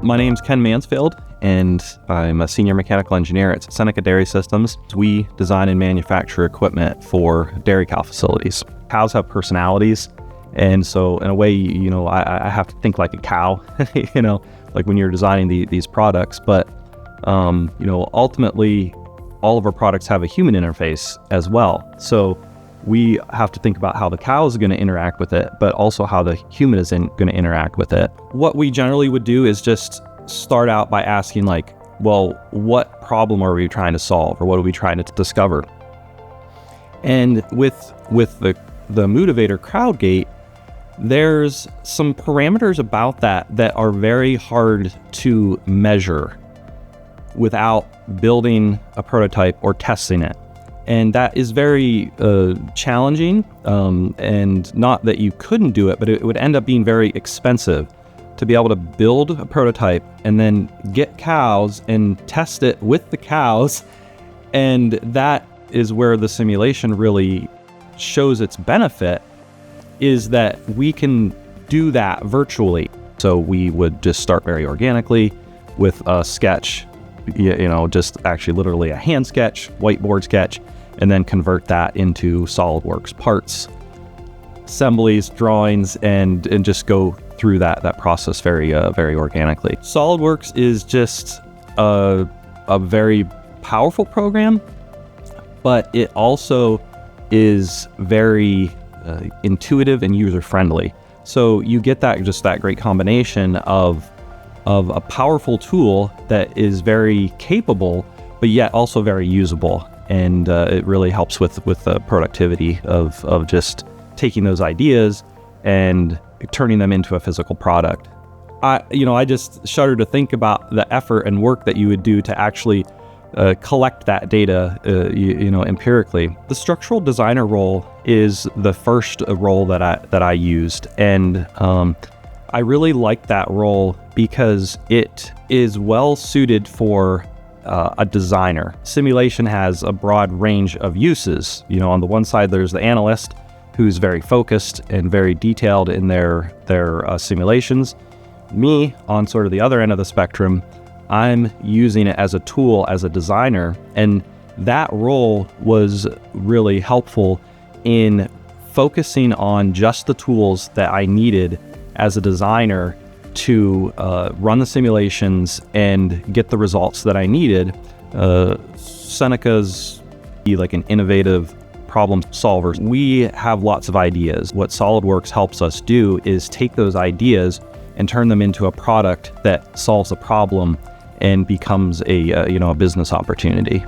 My name's Ken Mansfield, and I'm a senior mechanical engineer at Seneca Dairy Systems. We design and manufacture equipment for dairy cow facilities. Cows have personalities, and so in a way, I have to think like a cow, like when you're designing these products. But, ultimately, all of our products have a human interface as well. So we have to think about how the cow is going to interact with it, but also how the human is going to interact with it. What we generally would do is just start out by asking what problem are we trying to solve, or what are we trying to discover? And with the Moo-Tivator crowd gate, there's some parameters about that are very hard to measure without building a prototype or testing it. And that is very challenging, and not that you couldn't do it, but it would end up being very expensive to be able to build a prototype and then get cows and test it with the cows. And that is where the simulation really shows its benefit, is that we can do that virtually. So we would just start very organically with a sketch, just actually literally a hand sketch, whiteboard sketch, and then convert that into Solidworks parts, assemblies, drawings, and just go through that process very organically. Solidworks is just a very powerful program, but it also is very intuitive and user-friendly. So you get that great combination of a powerful tool that is very capable, but yet also very usable. And it really helps with the productivity of just taking those ideas and turning them into a physical product. I just shudder to think about the effort and work that you would do to actually collect that data, empirically. The structural designer role is the first role that I used, and I really like that role because it is well suited for a designer. Simulation has a broad range of uses. On the one side, there's the analyst, who's very focused and very detailed in their simulations. Me, on sort of the other end of the spectrum, I'm using it as a tool, as a designer, and that role was really helpful in focusing on just the tools that I needed as a designer to run the simulations and get the results that I needed. Seneca's like an innovative problem solver. We have lots of ideas. What SolidWorks helps us do is take those ideas and turn them into a product that solves a problem and becomes a business opportunity.